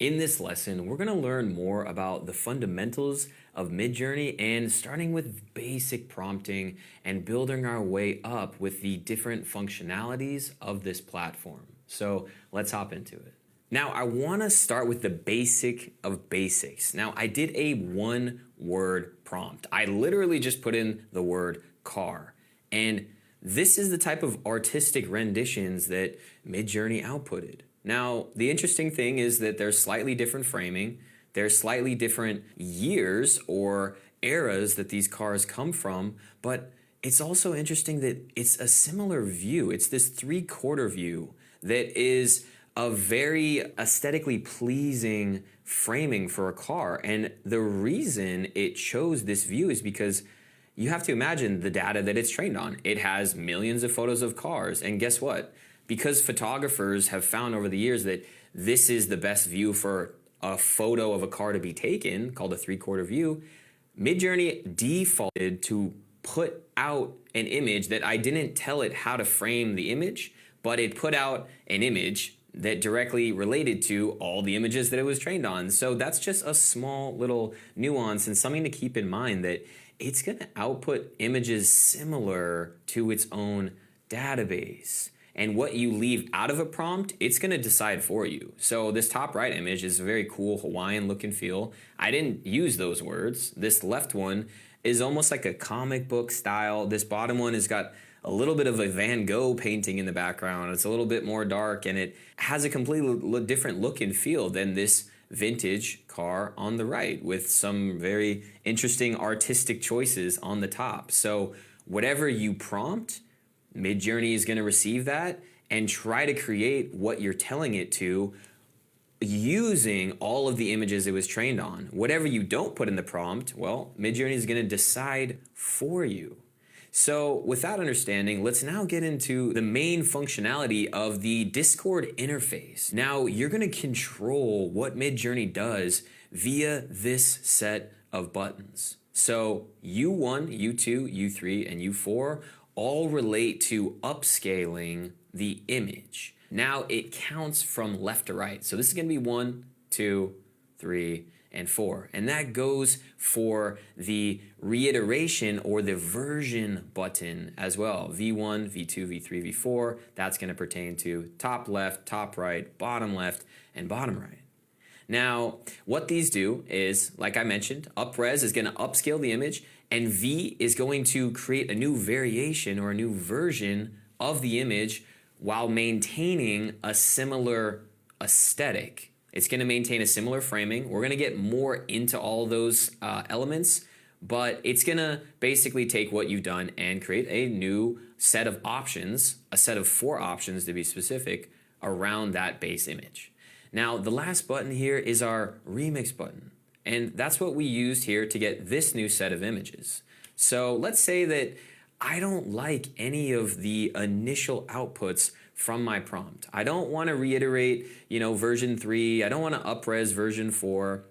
In this lesson, we're going to learn more about the fundamentals of Midjourney and starting with basic prompting and building our way up with the different functionalities of this platform. So let's hop into it. Now, I want to start with the basic of basics. Now, I did a one-word prompt. I literally just put in the word car. And this is the type of artistic renditions that Midjourney outputted. Now, the interesting thing is that there's slightly different framing. There's slightly different years or eras that these cars come from, but it's also interesting that it's a similar view. It's this three-quarter view that is a very aesthetically pleasing framing for a car. And the reason it chose this view is because you have to imagine the data that it's trained on. It has millions of photos of cars, and guess what? Because photographers have found over the years that this is the best view for a photo of a car to be taken, called a three-quarter view, Midjourney defaulted to put out an image that I didn't tell it how to frame the image, but it put out an image that directly related to all the images that it was trained on. So that's just a small little nuance and something to keep in mind, that it's going to output images similar to its own database. And what you leave out of a prompt, it's going to decide for you. So this top right image is a very cool Hawaiian look and feel. I didn't use those words. This left one is almost like a comic book style. This bottom one has got a little bit of a Van Gogh painting in the background. It's a little bit more dark, and it has a completely different look and feel than this vintage car on the right, with some very interesting artistic choices on the top. So whatever you prompt, Midjourney is going to receive that and try to create what you're telling it to using all of the images it was trained on. Whatever you don't put in the prompt, well, Midjourney is going to decide for you. So with that understanding, let's now get into the main functionality of the Discord interface. Now, you're going to control what Midjourney does via this set of buttons. So U1, U2, U3, and U4 all relate to upscaling the image. Now it counts from left to right. So this is going to be 1, 2, 3, and 4. And that goes for the reiteration or the version button as well. V1, V2, V3, V4. That's going to pertain to top left, top right, bottom left, and bottom right. Now, what these do is, like I mentioned, upres is going to upscale the image, and V is going to create a new variation or a new version of the image while maintaining a similar aesthetic. It's going to maintain a similar framing. We're going to get more into all those elements, but it's going to basically take what you've done and create a new set of options, a set of 4 options to be specific, around that base image. Now, the last button here is our remix button, and that's what we used here to get this new set of images. So let's say that I don't like any of the initial outputs from my prompt. I don't want to reiterate, version 3. I don't want to upres version 4.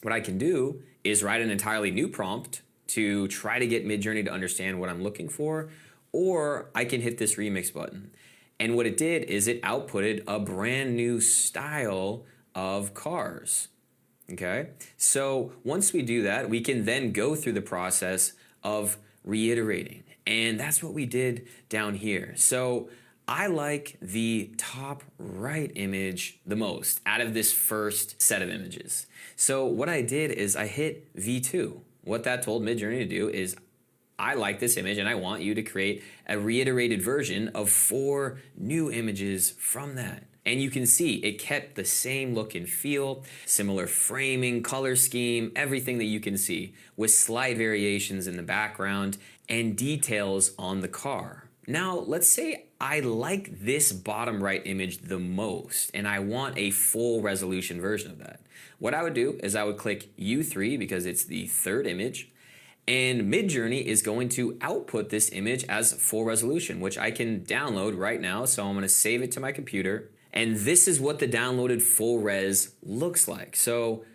What I can do is write an entirely new prompt to try to get Midjourney to understand what I'm looking for, or I can hit this remix button. And what it did is it outputted a brand new style of cars. Okay? So once we do that, we can then go through the process of reiterating. And that's what we did down here. So I like the top right image the most out of this first set of images. So what I did is I hit V2. What that told Midjourney to do is, I like this image and I want you to create a reiterated version of 4 new images from that. And you can see it kept the same look and feel, similar framing, color scheme, everything that you can see, with slight variations in the background and details on the car. Now, let's say I like this bottom right image the most and I want a full resolution version of that. What I would do is I would click U3 because it's the 3rd image, and Midjourney is going to output this image as full resolution, which I can download right now. So I'm going to save it to my computer. And this is what the downloaded full res looks like. So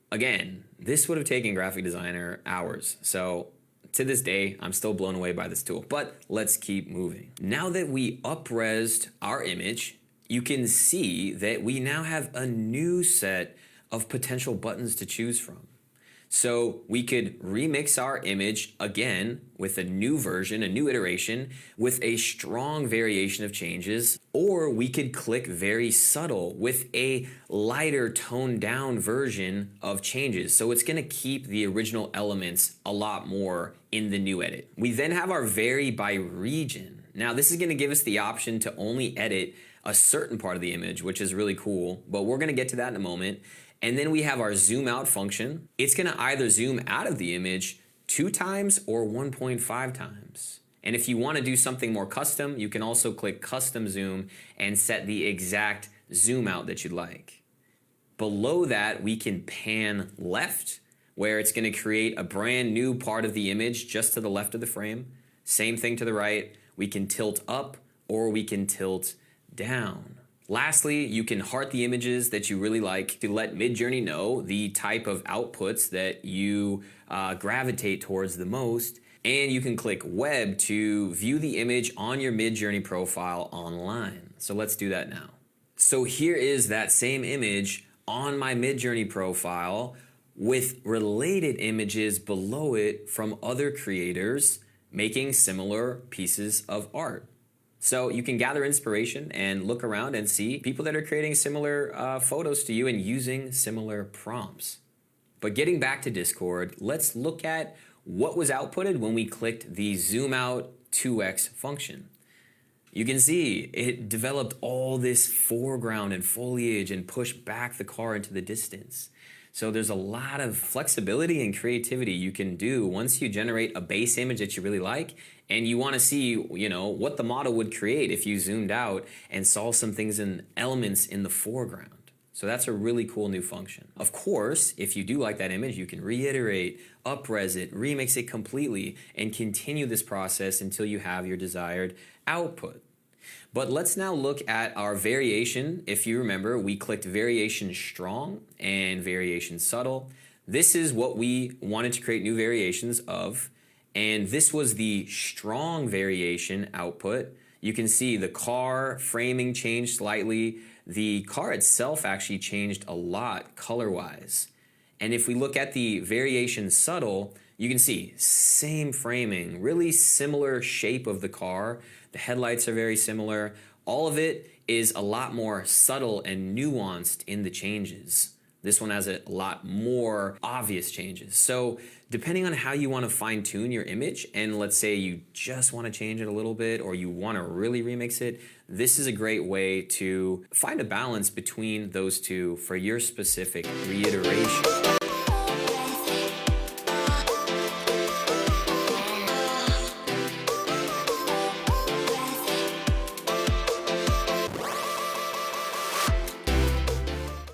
again, this would have taken a graphic designer hours. So to this day, I'm still blown away by this tool, but let's keep moving. Now that we upresed our image, you can see that we now have a new set of potential buttons to choose from. So we could remix our image again with a new version, a new iteration, with a strong variation of changes, or we could click very subtle with a lighter toned down version of changes. So it's gonna keep the original elements a lot more in the new edit. We then have our vary by region. Now this is gonna give us the option to only edit a certain part of the image, which is really cool, but we're gonna get to that in a moment. And then we have our zoom out function. It's gonna either zoom out of the image 2 times or 1.5 times. And if you wanna do something more custom, you can also click custom zoom and set the exact zoom out that you'd like. Below that, we can pan left, where it's gonna create a brand new part of the image just to the left of the frame. Same thing to the right. We can tilt up or we can tilt down. Lastly, you can heart the images that you really like to let Midjourney know the type of outputs that you gravitate towards the most. And you can click web to view the image on your Midjourney profile online. So let's do that now. So here is that same image on my Midjourney profile with related images below it from other creators making similar pieces of art. So you can gather inspiration and look around and see people that are creating similar photos to you and using similar prompts. But getting back to Discord, let's look at what was outputted when we clicked the zoom out 2x function. You can see it developed all this foreground and foliage and pushed back the car into the distance. So there's a lot of flexibility and creativity you can do once you generate a base image that you really like and you want to see, what the model would create if you zoomed out and saw some things and elements in the foreground. So that's a really cool new function. Of course, if you do like that image, you can reiterate, up-res it, remix it completely, and continue this process until you have your desired output. But let's now look at our variation. If you remember, we clicked variation strong and variation subtle. This is what we wanted to create new variations of. And this was the strong variation output. You can see the car framing changed slightly. The car itself actually changed a lot color-wise. And if we look at the variation subtle, you can see same framing, really similar shape of the car. The headlights are very similar. All of it is a lot more subtle and nuanced in the changes. This one has a lot more obvious changes. So depending on how you want to fine tune your image, and let's say you just want to change it a little bit or you want to really remix it, this is a great way to find a balance between those two for your specific reiteration.